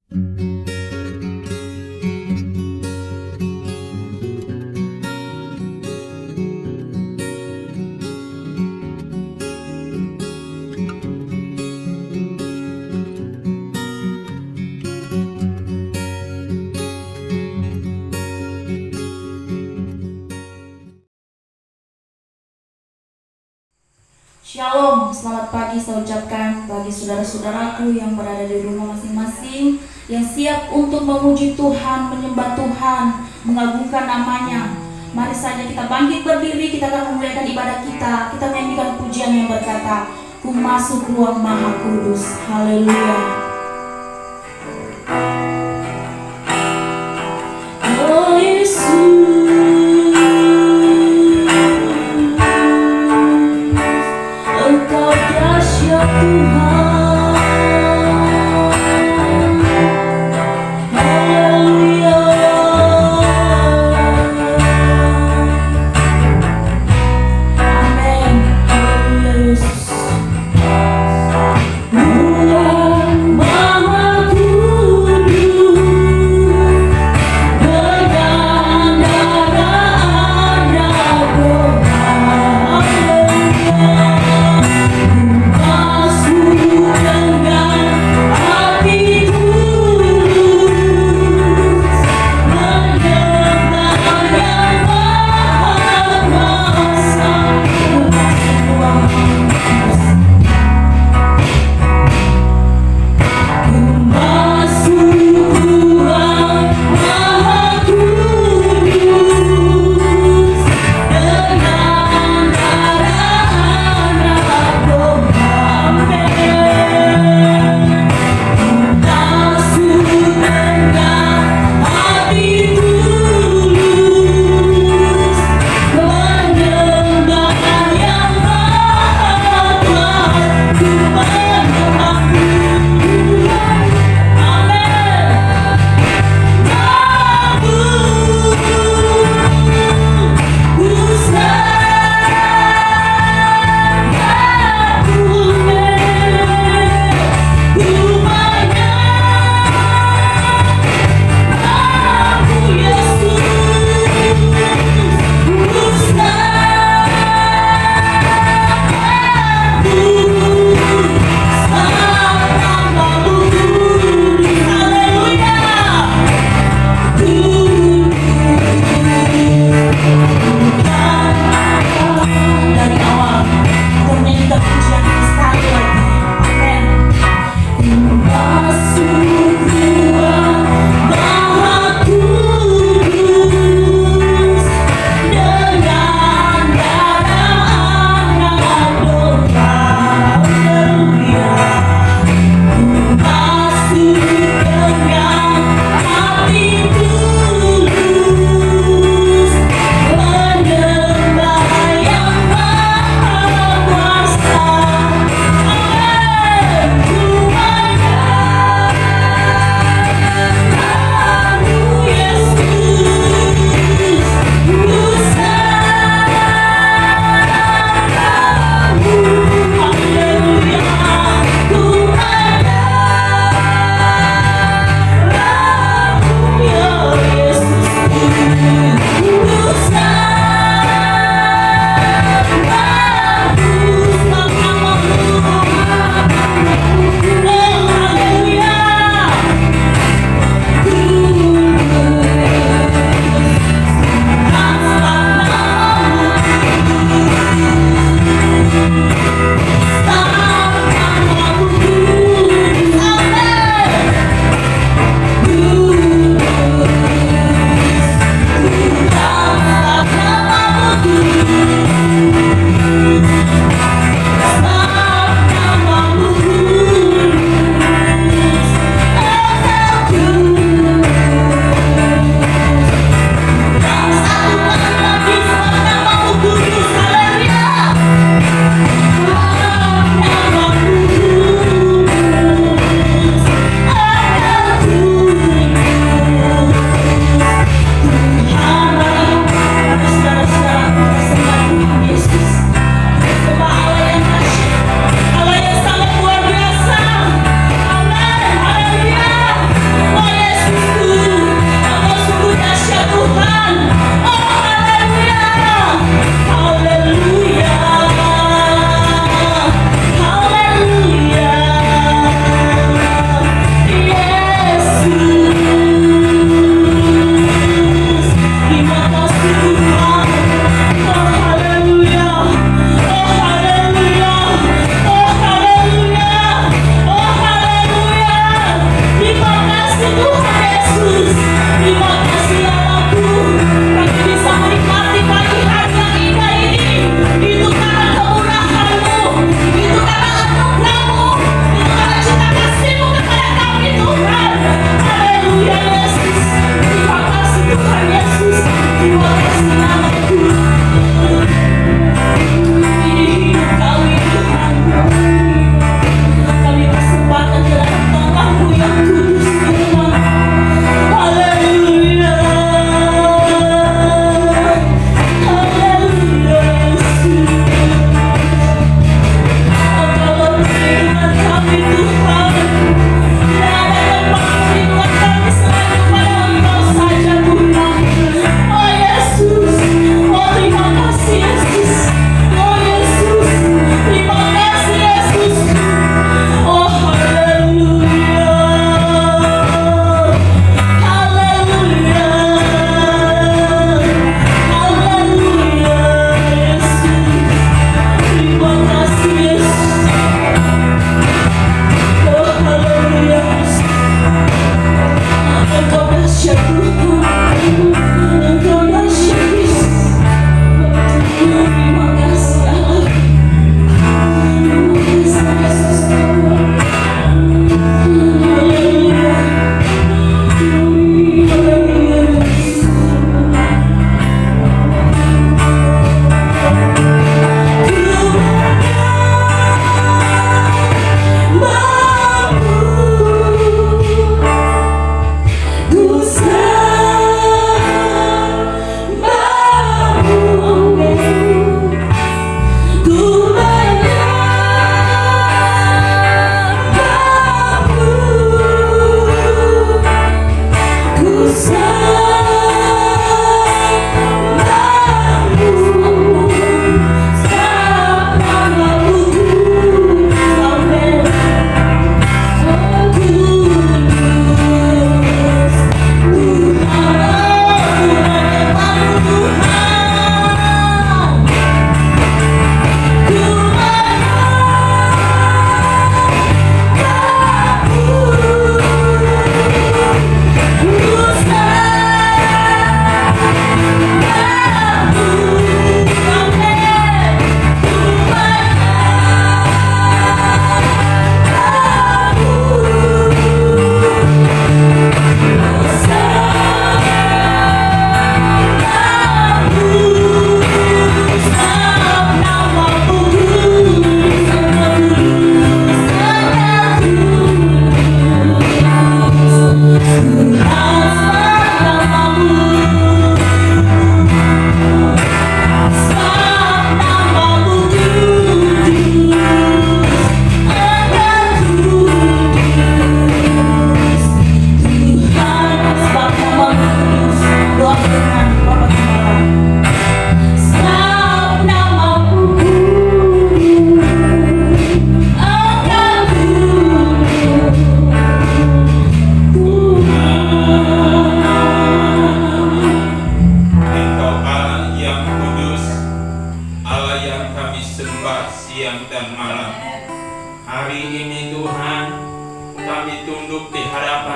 Shalom, selamat pagi saya ucapkan bagi saudara-saudaraku yang berada di rumah masing-masing, yang siap untuk memuji Tuhan, menyembah Tuhan, mengagungkan namanya. Mari saja kita bangkit berdiri, kita akan memulaikan ibadah kita. Kita menyanyikan pujian yang berkata, Ku masuk ruang Maha Kudus. Haleluya. Oh Yesus, Engkau dahsyat Tuhan. Haleluya. Amin. Haleluya Yesus. Ruang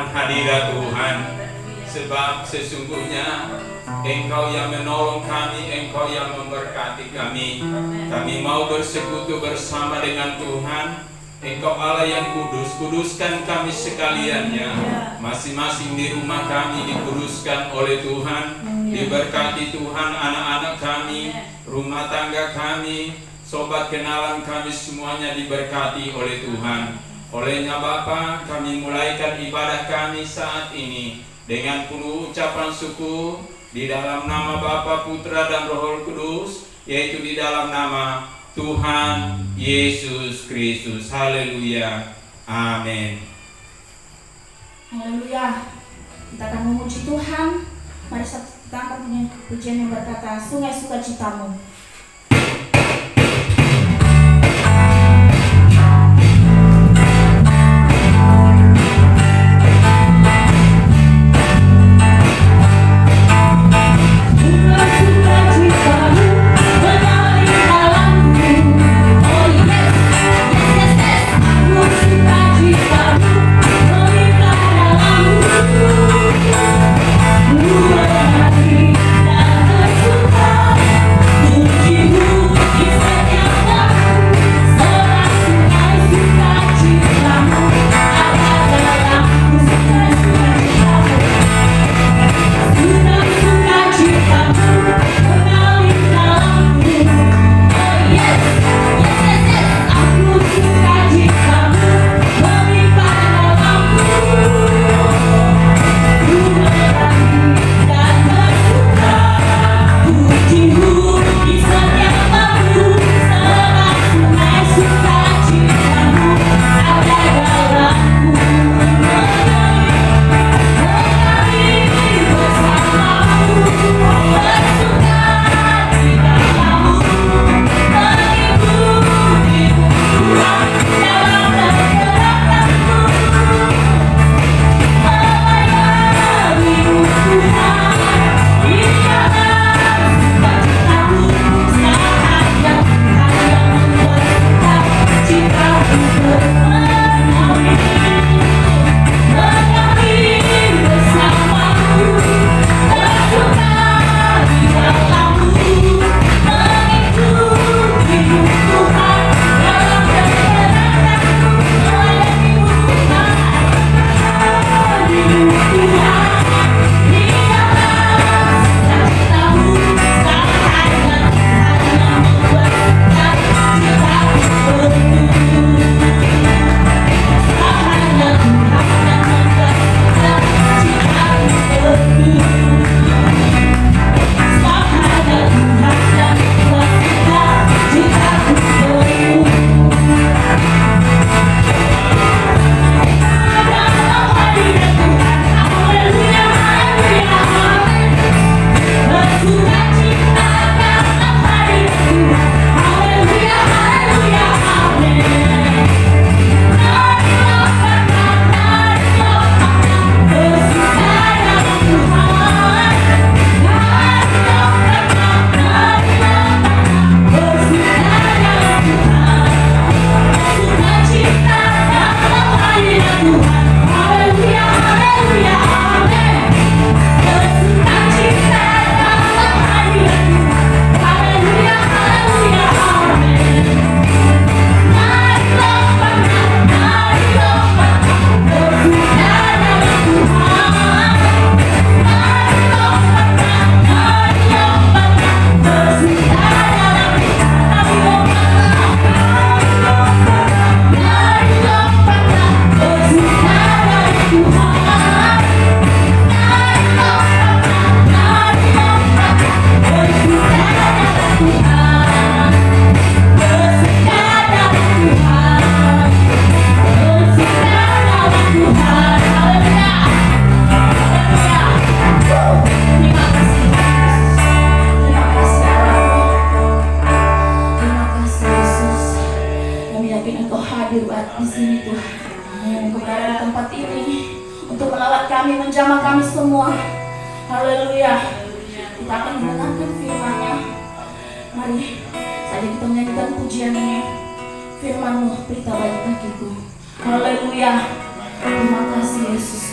akan hadirat Tuhan. Sebab sesungguhnya Engkau yang menolong kami, Engkau yang memberkati kami. Kami mau bersekutu bersama dengan Tuhan. Engkau Allah yang kudus, kuduskan kami sekaliannya. Masing-masing di rumah kami dikuduskan oleh Tuhan. Diberkati Tuhan anak-anak kami, rumah tangga kami, sobat kenalan kami semuanya diberkati oleh Tuhan. Olehnya Bapa, kami mulaikan ibadah kami saat ini dengan penuh ucapan syukur di dalam nama Bapa, Putra dan Roh Kudus, yaitu di dalam nama Tuhan Yesus Kristus. Haleluya. Amin. Haleluya. Kita akan memuji Tuhan. Mari kita angkat pujian yang berkata, Sungai Sukacitamu. di sini Tuhan. Engkau berada di tempat ini untuk melawat kami, menjamah kami semua. Haleluya. Kita akan mendengarkan firman-Nya. Mari saja kita menyanyikan pujiannya. Firman-Mu berita baik bagiku. Haleluya. Terima kasih Yesus.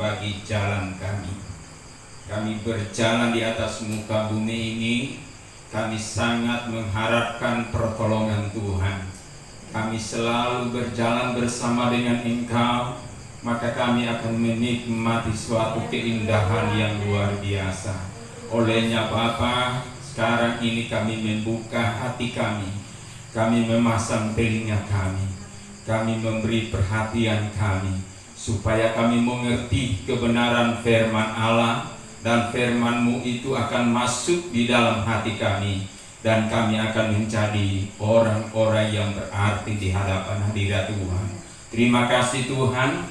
bagi jalan kami. Kami berjalan di atas muka bumi ini, kami sangat mengharapkan pertolongan Tuhan. Kami selalu berjalan bersama dengan Engkau, maka kami akan menikmati suatu keindahan yang luar biasa. Olehnya Bapa, sekarang ini kami membuka hati kami memasang telinga kami memberi perhatian kami, supaya kami mengerti kebenaran firman Allah, dan firman-Mu itu akan masuk di dalam hati kami, dan kami akan menjadi orang-orang yang berarti di hadapan hadirat Tuhan. Terima kasih Tuhan,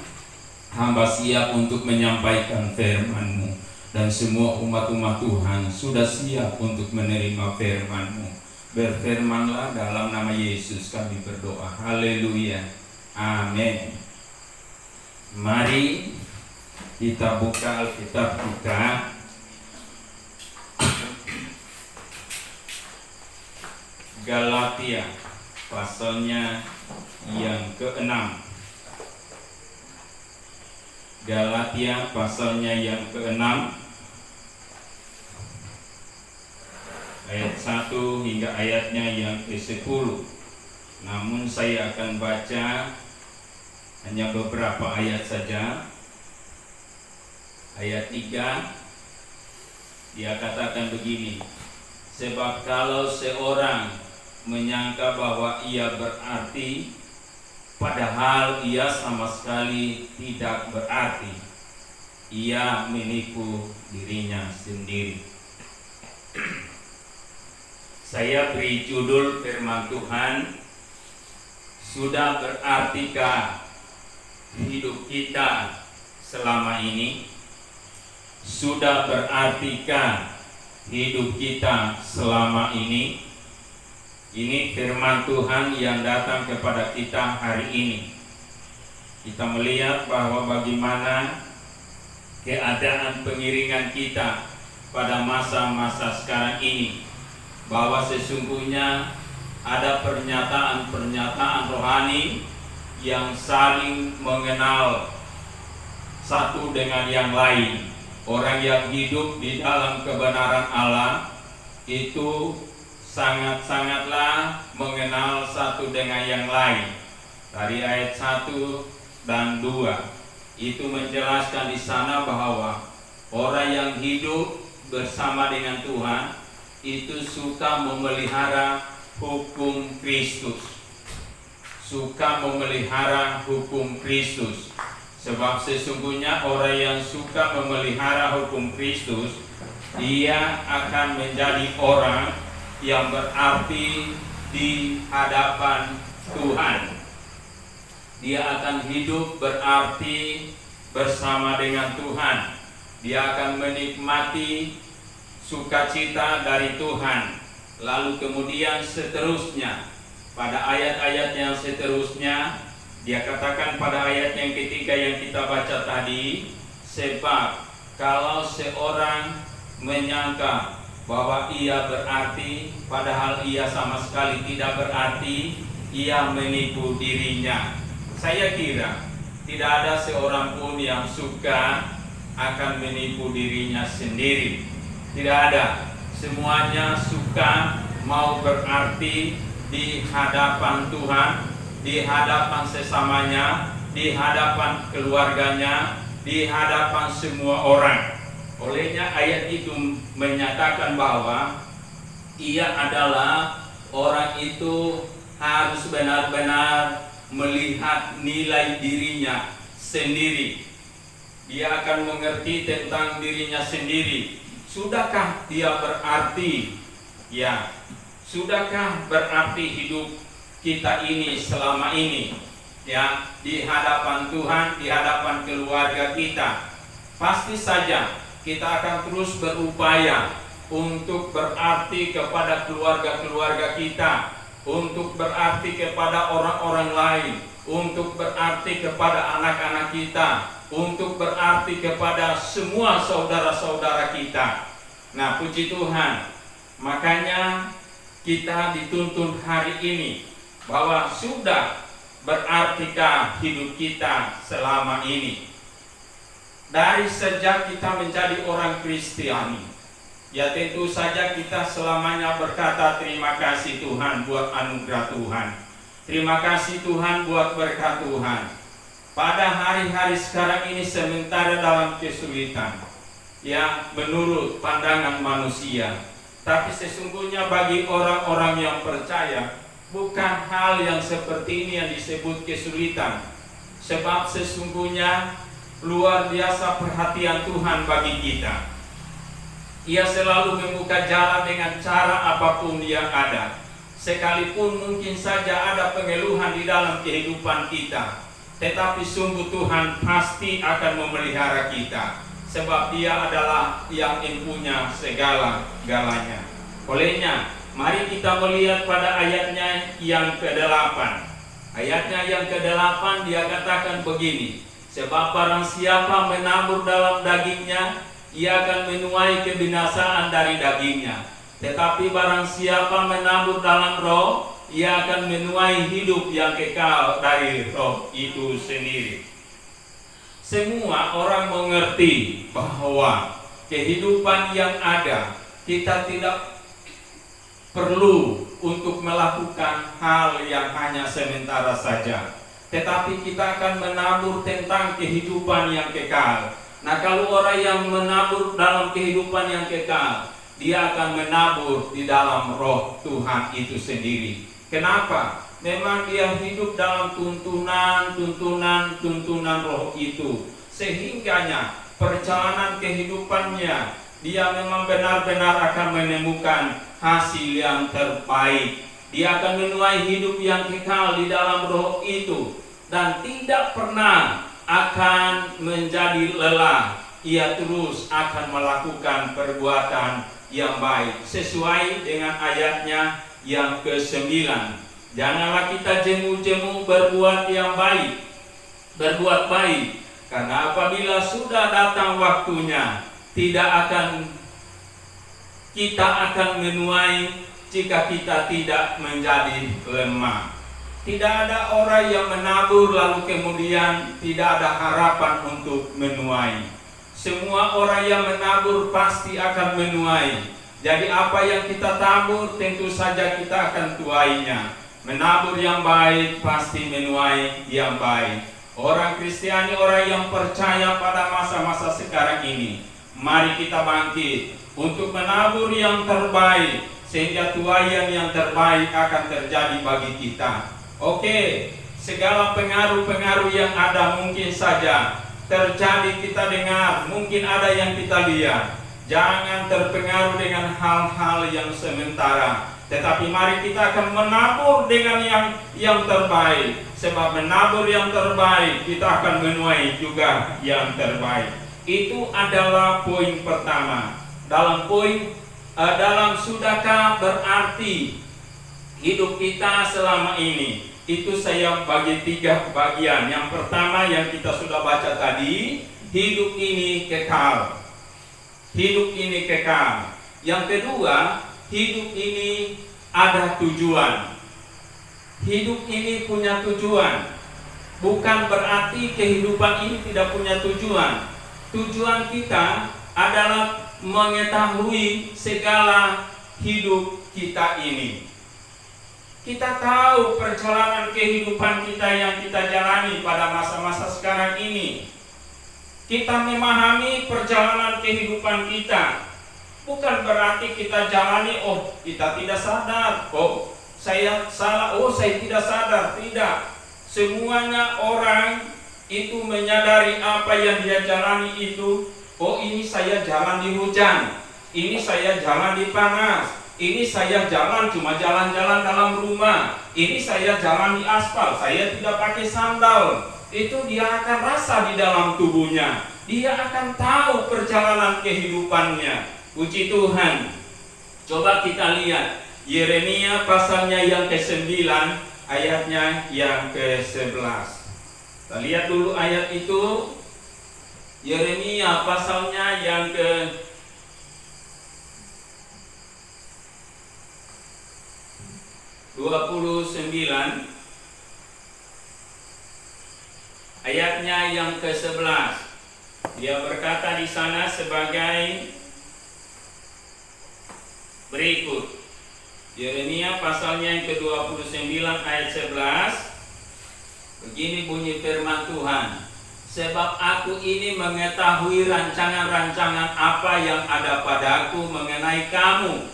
hamba siap untuk menyampaikan firman-Mu, dan semua umat-umat Tuhan sudah siap untuk menerima firman-Mu. Berfirmanlah, dalam nama Yesus kami berdoa. Haleluya. Amin. Mari kita buka Alkitab kita. Galatia pasalnya yang ke-6. Galatia pasalnya yang ke-6 ayat 1 hingga ayatnya yang ke-10. Namun saya akan baca hanya beberapa ayat saja. Ayat 3, dia katakan begini: sebab kalau seorang menyangka bahwa ia berarti, padahal ia sama sekali tidak berarti, ia menipu dirinya sendiri. Saya beri judul firman Tuhan, sudah berartikah hidup kita selama ini? Sudah berartikah hidup kita selama ini? Ini firman Tuhan yang datang kepada kita hari ini. Kita melihat bahwa bagaimana keadaan pengiringan kita pada masa-masa sekarang ini, bahwa sesungguhnya ada pernyataan-pernyataan rohani yang saling mengenal satu dengan yang lain. Orang yang hidup di dalam kebenaran Allah itu sangat-sangatlah mengenal satu dengan yang lain. Dari ayat 1 dan 2 itu menjelaskan di sana bahwa orang yang hidup bersama dengan Tuhan itu suka memelihara hukum Kristus. Suka memelihara hukum Kristus. Sebab sesungguhnya orang yang suka memelihara hukum Kristus, dia akan menjadi orang yang berarti di hadapan Tuhan. Dia akan hidup berarti bersama dengan Tuhan. Dia akan menikmati sukacita dari Tuhan. Lalu kemudian seterusnya, pada ayat-ayat yang seterusnya, dia katakan pada ayat yang ketiga yang kita baca tadi, sebab kalau seorang menyangka bahwa ia berarti, padahal ia sama sekali tidak berarti, ia menipu dirinya. Saya kira tidak ada seorang pun yang suka akan menipu dirinya sendiri. Tidak ada. Semuanya suka mau berarti di hadapan Tuhan, di hadapan sesamanya, di hadapan keluarganya, di hadapan semua orang. Olehnya ayat itu menyatakan bahwa ia adalah orang itu harus benar-benar melihat nilai dirinya sendiri. Dia akan mengerti tentang dirinya sendiri. Sudahkah dia berarti? Ya, sudahkah berarti hidup kita ini selama ini, ya, di hadapan Tuhan, di hadapan keluarga kita? Pasti saja kita akan terus berupaya untuk berarti kepada keluarga-keluarga kita, untuk berarti kepada orang-orang lain, untuk berarti kepada anak-anak kita, untuk berarti kepada semua saudara-saudara kita. Nah, puji Tuhan, makanya kita dituntun hari ini bahwa sudah berartikah hidup kita selama ini. dari sejak kita menjadi orang Kristiani. Ya tentu saja kita selamanya berkata terima kasih Tuhan buat anugerah Tuhan. Terima kasih Tuhan buat berkat Tuhan. Pada hari-hari sekarang ini sementara dalam kesulitan yang menurut pandangan manusia, tapi sesungguhnya bagi orang-orang yang percaya bukan hal yang seperti ini yang disebut kesulitan. Sebab sesungguhnya luar biasa perhatian Tuhan bagi kita. Ia selalu membuka jalan dengan cara apapun yang ada. Sekalipun mungkin saja ada pengeluhan di dalam kehidupan kita, tetapi sungguh Tuhan pasti akan memelihara kita, sebab Dia adalah yang mempunyai segala-galanya. Olehnya, mari kita melihat pada ayatnya yang ke-8. Ayatnya yang ke-8 dia katakan begini, sebab barang siapa menabur dalam dagingnya, ia akan menuai kebinasaan dari dagingnya. Tetapi barang siapa menabur dalam roh, ia akan menuai hidup yang kekal dari roh itu sendiri. Semua orang mengerti bahwa kehidupan yang ada, kita tidak perlu untuk melakukan hal yang hanya sementara saja, tetapi kita akan menabur tentang kehidupan yang kekal. Nah, kalau orang yang menabur dalam kehidupan yang kekal, dia akan menabur di dalam roh Tuhan itu sendiri. Kenapa? Memang dia hidup dalam tuntunan roh itu, sehingganya perjalanan kehidupannya dia memang benar-benar akan menemukan hasil yang terbaik. Dia akan menuai hidup yang kekal di dalam roh itu, dan tidak pernah akan menjadi lelah. Ia terus akan melakukan perbuatan yang baik sesuai dengan ayatnya yang ke-9. Janganlah kita jemu-jemu berbuat yang baik, berbuat baik, karena apabila sudah datang waktunya, kita akan menuai jika kita tidak menjadi lemah. Tidak ada orang yang menabur lalu kemudian tidak ada harapan untuk menuai. Semua orang yang menabur pasti akan menuai. Jadi apa yang kita tabur tentu saja kita akan tuainya. Menabur yang baik pasti menuai yang baik. Orang Kristiani, orang yang percaya pada masa-masa sekarang ini, mari kita bangkit untuk menabur yang terbaik, sehingga tuaian yang terbaik akan terjadi bagi kita. Oke, segala pengaruh-pengaruh yang ada mungkin saja terjadi, kita dengar, mungkin ada yang kita lihat. Jangan terpengaruh dengan hal-hal yang sementara, tetapi mari kita akan menabur dengan yang terbaik. Sebab menabur yang terbaik, kita akan menuai juga yang terbaik. Itu adalah poin pertama. Dalam sudahkah berarti hidup kita selama ini. Itu saya bagi 3 bagian. Yang pertama yang kita sudah baca tadi, hidup ini kekal. Hidup ini kekal. Yang kedua, hidup ini ada tujuan. Hidup ini punya tujuan. Bukan berarti kehidupan ini tidak punya tujuan. Tujuan kita adalah mengetahui segala hidup kita ini. Kita tahu perjalanan kehidupan kita yang kita jalani pada masa-masa sekarang ini. Kita memahami perjalanan kehidupan kita. Bukan berarti kita jalani, oh kita tidak sadar, oh saya salah, oh saya tidak sadar. Tidak. Semuanya orang itu menyadari apa yang dia jalani itu. Oh ini saya jalan di hujan, ini saya jalan di panas, ini saya jalan cuma jalan-jalan dalam rumah, ini saya jalan di aspal, saya tidak pakai sandal. Itu dia akan rasa di dalam tubuhnya. Dia akan tahu perjalanan kehidupannya. Puji Tuhan. Coba kita lihat Yeremia pasalnya yang ke-9, ayatnya yang ke-11. Kita lihat dulu ayat itu. Yeremia pasalnya yang ke-29, ayatnya yang ke-11. Dia berkata di sana sebagai berikut. Yeremia pasalnya yang ke-29 ayat 11. Begini bunyi firman Tuhan. Sebab aku ini mengetahui rancangan-rancangan apa yang ada padaku mengenai kamu.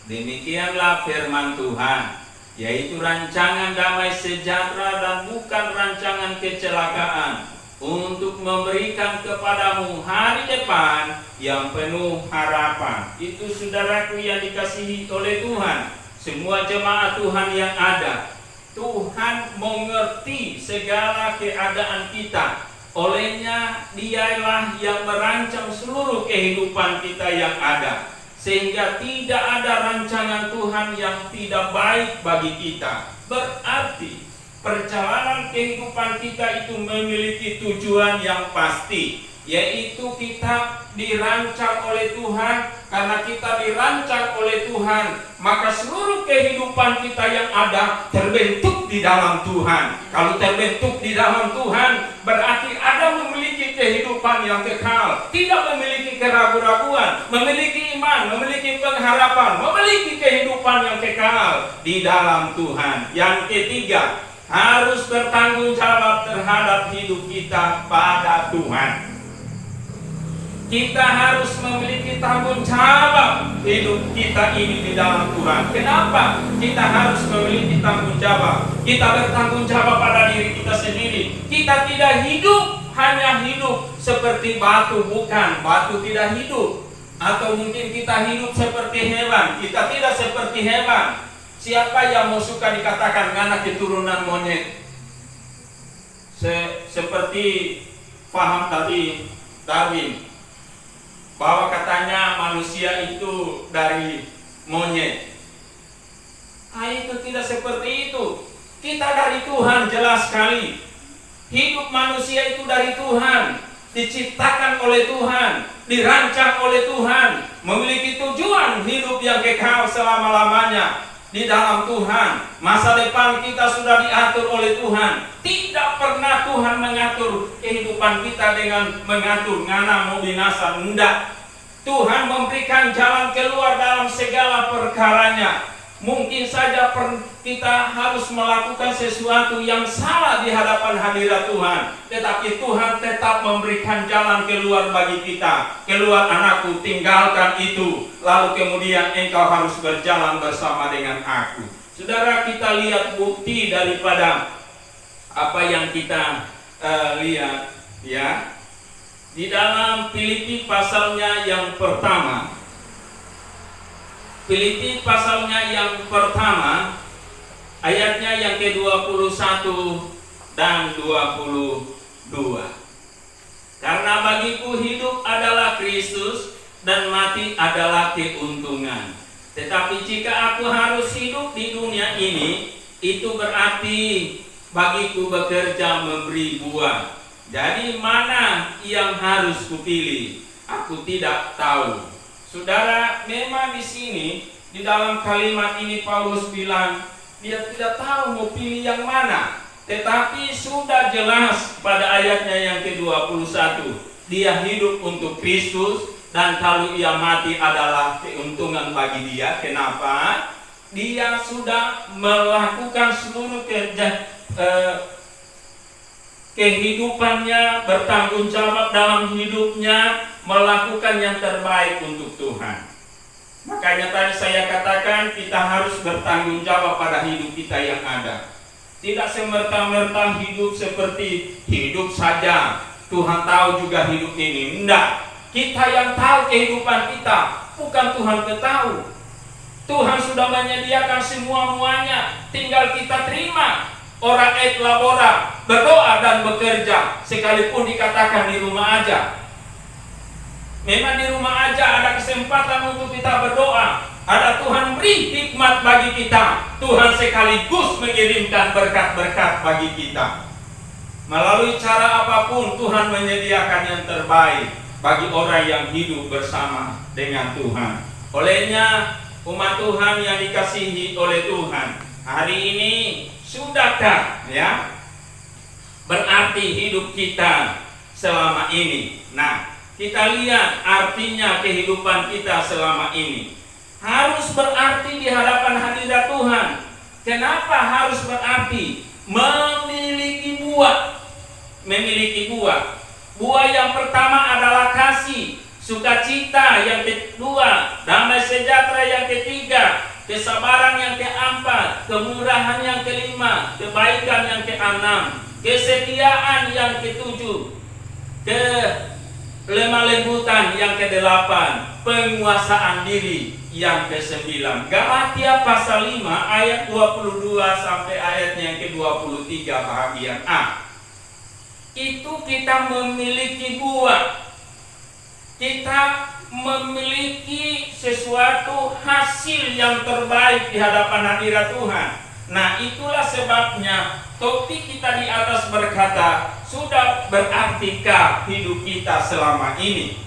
Demikianlah firman Tuhan, yaitu rancangan damai sejahtera dan bukan rancangan kecelakaan, untuk memberikan kepadamu hari depan yang penuh harapan. Itu saudaraku yang dikasihi oleh Tuhan, semua jemaat Tuhan yang ada. Tuhan mengerti segala keadaan kita. Olehnya dialah yang merancang seluruh kehidupan kita yang ada, sehingga tidak ada rancangan Tuhan yang tidak baik bagi kita. Berarti perjalanan kehidupan kita itu memiliki tujuan yang pasti, yaitu kita dirancang oleh Tuhan. Karena kita dirancang oleh Tuhan, maka seluruh kehidupan kita yang ada terbentuk di dalam Tuhan. Kalau terbentuk di dalam Tuhan, berarti ada memiliki kehidupan yang kekal, tidak memiliki keraguan-raguan, memiliki iman, memiliki pengharapan, memiliki kehidupan yang kekal di dalam Tuhan. Yang ketiga, harus bertanggung jawab terhadap hidup kita pada Tuhan. Kita harus memiliki tanggung jawab hidup kita ini di dalam Tuhan. Kenapa kita harus memiliki tanggung jawab? Kita bertanggung jawab pada diri kita sendiri. Kita tidak hidup hanya hidup seperti batu, bukan. Batu tidak hidup. Atau mungkin kita hidup seperti hewan. Kita tidak seperti hewan. Siapa yang mau suka dikatakan anak keturunan monyet? Seperti paham tadi Darwin, bahwa katanya manusia itu dari monyet. Itu tidak seperti itu. Kita dari Tuhan, jelas sekali. Hidup manusia itu dari Tuhan, diciptakan oleh Tuhan, dirancang oleh Tuhan, memiliki tujuan hidup yang kekal selama-lamanya di dalam Tuhan. Masa depan kita sudah diatur oleh Tuhan. Tidak pernah Tuhan mengatur kehidupan kita dengan mengatur ngana mau binasa. Tidak. Tuhan memberikan jalan keluar dalam segala perkaranya. Mungkin saja kita harus melakukan sesuatu yang salah di hadapan hadirat Tuhan, tetapi Tuhan tetap memberikan jalan keluar bagi kita. Keluar anakku, tinggalkan itu, lalu kemudian engkau harus berjalan bersama dengan aku. Saudara, kita lihat bukti daripada apa yang kita lihat, ya, di dalam Filipi pasalnya yang pertama. Filipi pasalnya yang pertama, ayatnya yang ke-21 dan 22. Karena bagiku hidup adalah Kristus dan mati adalah keuntungan. Tetapi jika aku harus hidup di dunia ini, itu berarti bagiku bekerja memberi buah. Jadi mana yang harus kupilih? Aku tidak tahu. Saudara, memang di sini di dalam kalimat ini Paulus bilang dia tidak tahu mau pilih yang mana. Tetapi sudah jelas pada ayatnya yang ke-21, dia hidup untuk Kristus dan kalau ia mati adalah keuntungan bagi dia. Kenapa? Dia sudah melakukan seluruh kehidupannya, bertanggung jawab dalam hidupnya, melakukan yang terbaik untuk Tuhan. Makanya tadi saya katakan kita harus bertanggung jawab pada hidup kita yang ada. Tidak semerta-merta hidup seperti hidup saja, Tuhan tahu juga hidup ini. Tidak, kita yang tahu kehidupan kita, bukan Tuhan tahu. Tuhan sudah menyediakan semua-muanya, tinggal kita terima. Ora et labora, berdoa dan bekerja, sekalipun dikatakan di rumah aja. Memang di rumah aja ada kesempatan untuk kita berdoa. Ada Tuhan beri hikmat bagi kita. Tuhan sekaligus mengirimkan berkat-berkat bagi kita. Melalui cara apapun Tuhan menyediakan yang terbaik bagi orang yang hidup bersama dengan Tuhan. Olehnya umat Tuhan yang dikasihi oleh Tuhan, hari ini sudahkah, ya, berarti hidup kita selama ini. Nah, kita lihat artinya kehidupan kita selama ini. Harus berarti di hadapan hadirat Tuhan. Kenapa harus berarti? Memiliki buah. Memiliki buah. Buah yang pertama adalah kasih, sukacita, yang kedua damai sejahtera, yang ketiga kesabaran, yang keempat kemurahan, yang kelima kebaikan, yang keenam kesetiaan, yang ketujuh kelemah lembutan, yang kedelapan penguasaan diri, yang kesembilan. Galatia pasal 5 ayat 22 sampai ayat yang ke-23 bagian A. Itu kita memiliki buah. Kita memiliki sesuatu hasil yang terbaik di hadapan hadirat Tuhan. Nah, itulah sebabnya topik kita di atas berkata, sudah beratikah hidup kita selama ini?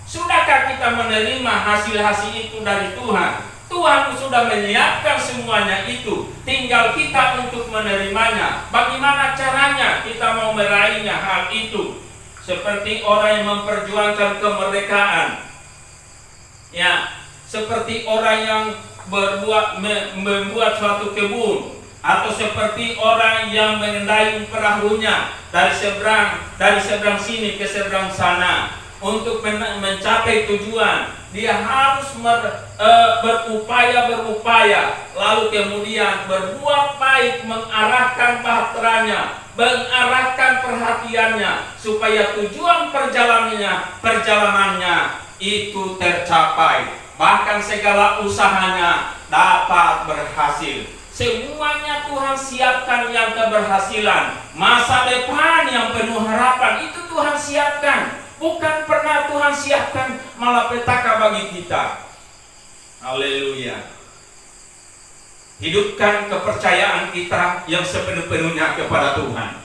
Sudahkah kita menerima hasil-hasil itu dari Tuhan? Tuhan sudah menyiapkan semuanya itu, tinggal kita untuk menerimanya. Bagaimana caranya kita mau meraihnya hal itu? Seperti orang yang memperjuangkan kemerdekaan, ya, seperti orang yang membuat suatu kebun, atau seperti orang yang mengendarai perahunya dari seberang sini ke seberang sana untuk mencapai tujuan. Dia harus berupaya, lalu kemudian berbuat baik, mengarahkan bahteranya, mengarahkan perhatiannya, supaya tujuan perjalanannya itu tercapai. Bahkan segala usahanya dapat berhasil. Semuanya Tuhan siapkan yang keberhasilan. Masa depan yang penuh harapan itu Tuhan siapkan. Bukan pernah Tuhan siapkan malapetaka bagi kita. Haleluya. Hidupkan kepercayaan kita yang sepenuh-penuhnya kepada Tuhan.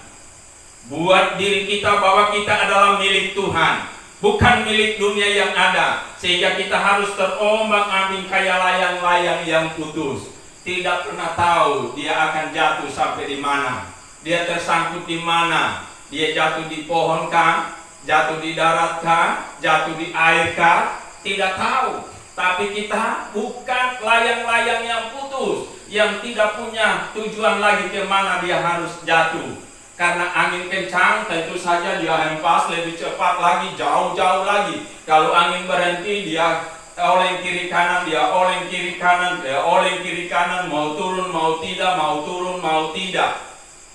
Buat diri kita bahwa kita adalah milik Tuhan, bukan milik dunia yang ada, sehingga kita harus terombang-ambing kayak layang-layang yang putus. Tidak pernah tahu dia akan jatuh sampai di mana, dia tersangkut di mana, dia jatuh di pohon kah, jatuh di darat kah, jatuh di air kah, tidak tahu. Tapi kita bukan layang-layang yang putus, yang tidak punya tujuan lagi kemana dia harus jatuh. Karena angin kencang, tentu saja dia hempas lebih cepat lagi, jauh-jauh lagi. Kalau angin berhenti, dia oleng kiri kanan, dia oleng kiri kanan, dia oleng kiri kanan, mau turun, mau tidak, mau turun, mau tidak.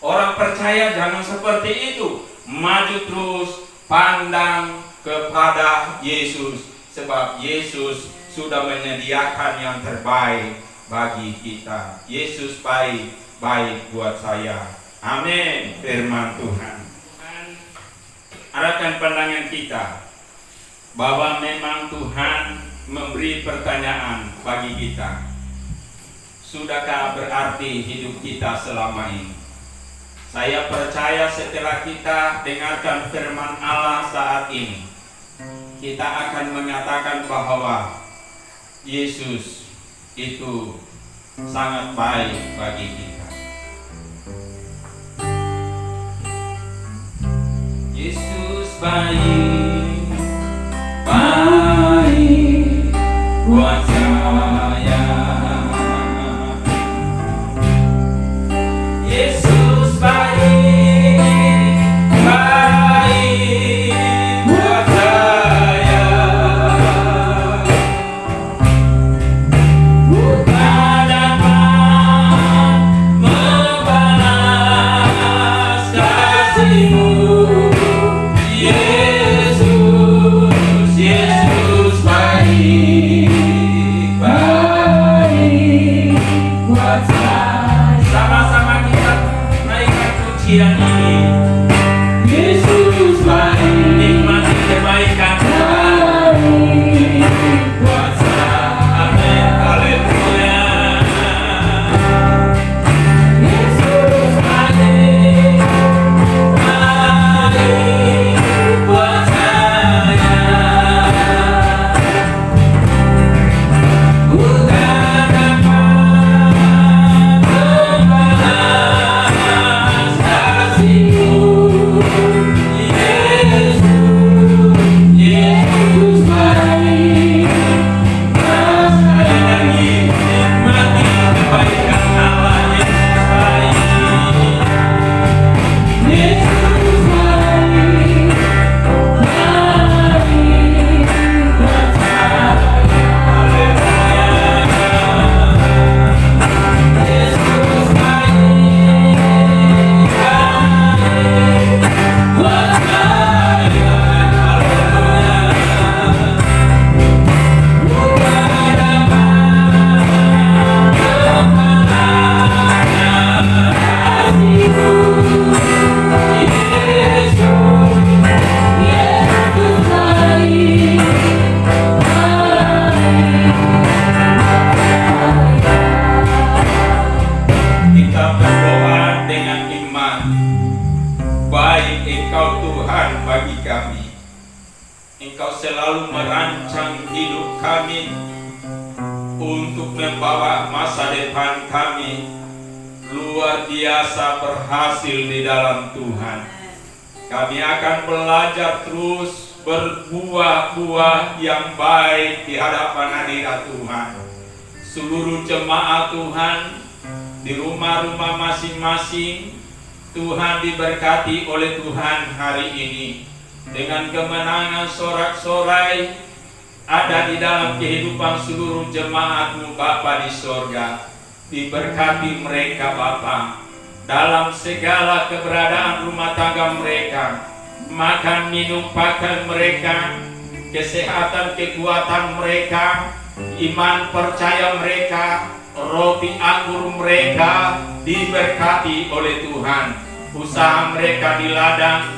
Orang percaya jangan seperti itu. Maju terus, pandang kepada Yesus, sebab Yesus sudah menyediakan yang terbaik bagi kita. Yesus baik buat saya. Amin. Firman Tuhan. Tuhan arahkan pandangan kita bahwa memang Tuhan memberi pertanyaan bagi kita. Sudahkah berarti hidup kita selama ini? Saya percaya setelah kita dengarkan firman Allah saat ini, kita akan mengatakan bahwa Yesus itu sangat baik bagi kita. Yesus baik buat saya. Yesus baik buat saya. Tak dapat membalas kasih-Mu. Yesus baik. selalu merancang hidup kami untuk membawa masa depan kami luar biasa berhasil di dalam Tuhan. Kami akan belajar terus berbuah-buah yang baik di hadapan hadirat Tuhan. Seluruh jemaat Tuhan di rumah-rumah masing-masing, Tuhan diberkati oleh Tuhan hari ini dengan kemenangan sorak-sorai ada di dalam kehidupan seluruh jemaat-Mu Bapa di sorga. Diberkati mereka Bapa dalam segala keberadaan rumah tangga mereka, makan minum pakai mereka, kesehatan kekuatan mereka, iman percaya mereka, roti anggur mereka diberkati oleh Tuhan. Usaha mereka di ladang,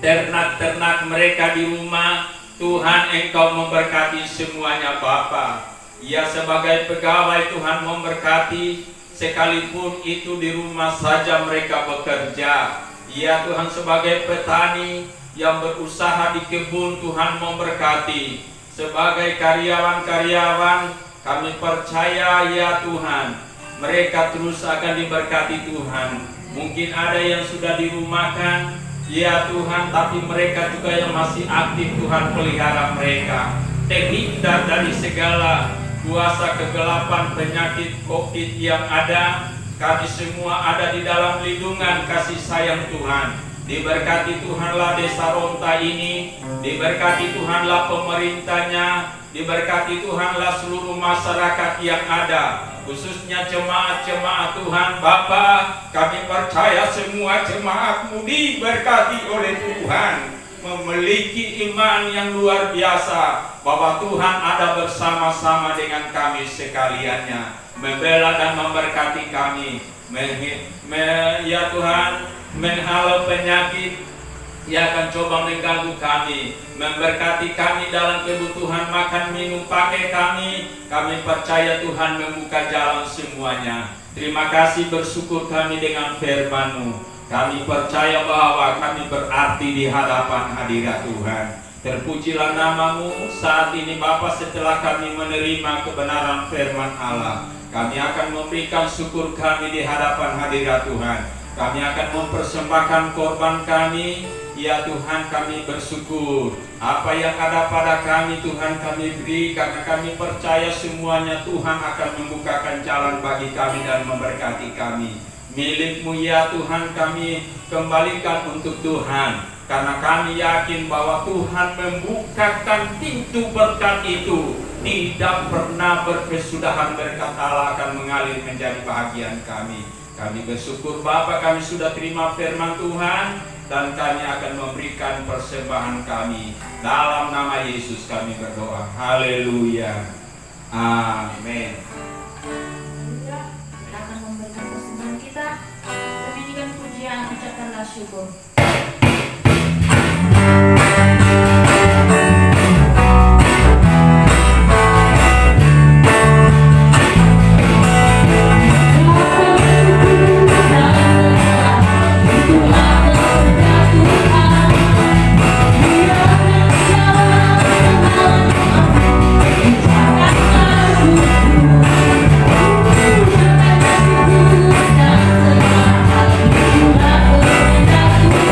ternak-ternak mereka di rumah, Tuhan Engkau memberkati semuanya Bapa. Ya, sebagai pegawai Tuhan memberkati, sekalipun itu di rumah saja mereka bekerja. Ya Tuhan, sebagai petani yang berusaha di kebun, Tuhan memberkati. Sebagai karyawan-karyawan, kami percaya ya Tuhan, mereka terus akan diberkati Tuhan. Mungkin ada yang sudah dirumahkan, ya Tuhan, tapi mereka juga yang masih aktif, Tuhan pelihara mereka. Terhindar dari segala kuasa kegelapan penyakit COVID yang ada. Kami semua ada di dalam lindungan kasih sayang Tuhan. Diberkati Tuhanlah desa Ronta ini, diberkati Tuhanlah pemerintahnya, diberkati Tuhanlah seluruh masyarakat yang ada, khususnya jemaat-jemaat Tuhan. Bapa, kami percaya semua jemaat-Mu diberkati oleh Tuhan, memiliki iman yang luar biasa bahwa Tuhan ada bersama-sama dengan kami sekaliannya, membela dan memberkati kami. Ya Tuhan, menghalau penyakit yang akan coba mengganggu kami, memberkati kami dalam kebutuhan makan minum pakai kami. Kami percaya Tuhan membuka jalan semuanya. Terima kasih, bersyukur kami dengan firman-Mu. Kami percaya bahwa kami berarti di hadapan hadirat Tuhan. Terpujilah nama-Mu saat ini Bapa. Setelah kami menerima kebenaran firman Allah, kami akan memberikan syukur kami di hadapan hadirat Tuhan. Kami akan mempersembahkan korban kami. Ya Tuhan, kami bersyukur apa yang ada pada kami Tuhan kami beri, karena kami percaya semuanya Tuhan akan membukakan jalan bagi kami dan memberkati kami. Milik-Mu ya Tuhan, kami kembalikan untuk Tuhan, karena kami yakin bahwa Tuhan membukakan pintu berkat itu. Tidak pernah berkesudahan, berkat Allah akan mengalir menjadi bahagian kami. Kami bersyukur Bapa, kami sudah terima firman Tuhan, dan kami akan memberikan persembahan kami. Dalam nama Yesus kami berdoa. Haleluya. Amin. Kita akan memberikan persembahan kita. Menyanyikan pujian, ucapkanlah syukur. Aku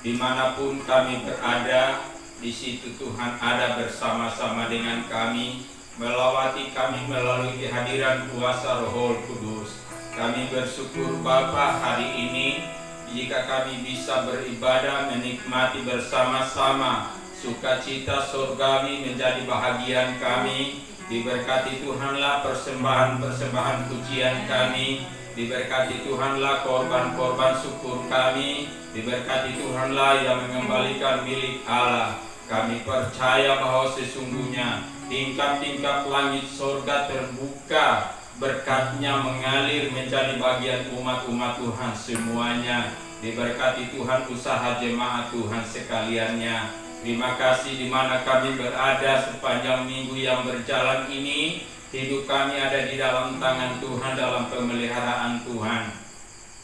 Dimanapun kami berada, di situ Tuhan ada bersama-sama dengan kami, melawati kami melalui kehadiran kuasa Roh Kudus. Kami bersyukur Bapa hari ini, jika kami bisa beribadah menikmati bersama-sama sukacita surgawi menjadi bahagian kami. Diberkati Tuhanlah persembahan-persembahan pujian kami, diberkati Tuhanlah korban-korban syukur kami, diberkati Tuhanlah yang mengembalikan milik Allah. Kami percaya bahwa sesungguhnya tingkap-tingkap langit surga terbuka, berkatnya mengalir menjadi bagian umat-umat Tuhan semuanya. Diberkati Tuhan usaha jemaat Tuhan sekaliannya. Terima kasih di mana kami berada sepanjang minggu yang berjalan ini. Hidup kami ada di dalam tangan Tuhan, dalam pemeliharaan Tuhan.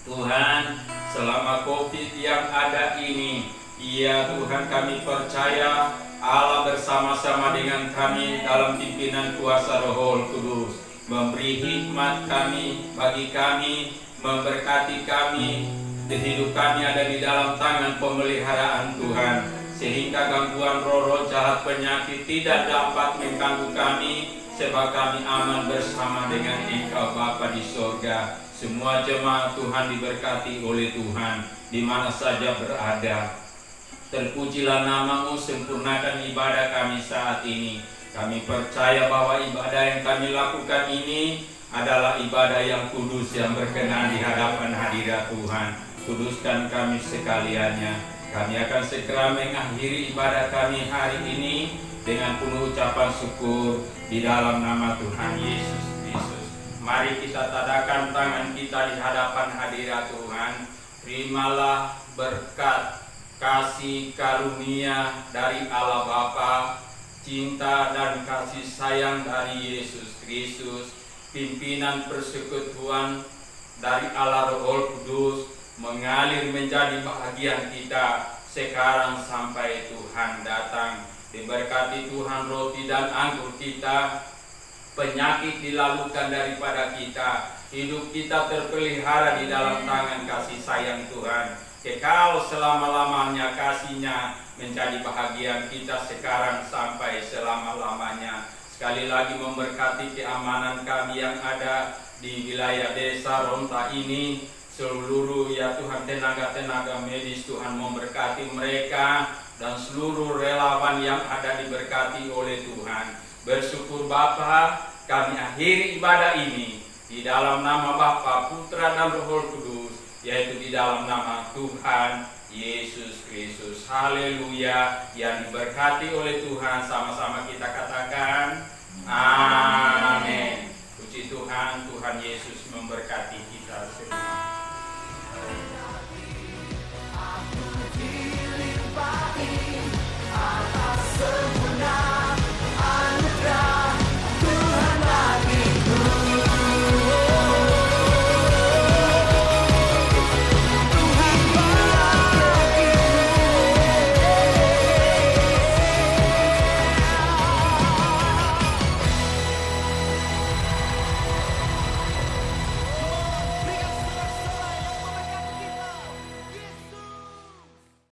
Tuhan, selama COVID yang ada ini, ya Tuhan, kami percaya Allah bersama-sama dengan kami dalam pimpinan kuasa Roh Kudus, memberi hikmat kami, bagi kami, memberkati kami. Hidup kami ada di dalam tangan pemeliharaan Tuhan, sehingga gangguan roh-roh jahat penyakit tidak dapat mengganggu kami, sebab kami aman bersama dengan Engkau Bapa di sorga. Semua jemaat Tuhan diberkati oleh Tuhan di mana saja berada. Terpujilah nama-Mu, sempurnakan ibadah kami saat ini. Kami percaya bahwa ibadah yang kami lakukan ini adalah ibadah yang kudus, yang berkenan di hadapan hadirat Tuhan. Kuduskan kami sekaliannya. Kami akan segera mengakhiri ibadah kami hari ini dengan penuh ucapan syukur di dalam nama Tuhan Yesus Kristus. Mari kita tadakan tangan kita di hadapan hadirat Tuhan. Terimalah berkat, kasih karunia dari Allah Bapa, cinta dan kasih sayang dari Yesus Kristus, pimpinan persekutuan dari Allah Roh Kudus mengalir menjadi bahagian kita sekarang sampai Tuhan datang. Diberkati Tuhan roti dan anggur kita, penyakit dilalukan daripada kita, hidup kita terpelihara di dalam tangan kasih sayang Tuhan. Kekal selama-lamanya kasih-Nya menjadi bahagian kita sekarang sampai selama-lamanya. Sekali lagi memberkati keamanan kami yang ada di wilayah desa Ronta ini. Seluruh ya Tuhan tenaga-tenaga medis, Tuhan memberkati mereka, dan seluruh relawan yang ada diberkati oleh Tuhan. Bersyukur Bapa, kami akhiri ibadah ini di dalam nama Bapa, Putra dan Roh Kudus, yaitu di dalam nama Tuhan Yesus Kristus. Haleluya. Yang diberkati oleh Tuhan, sama-sama kita katakan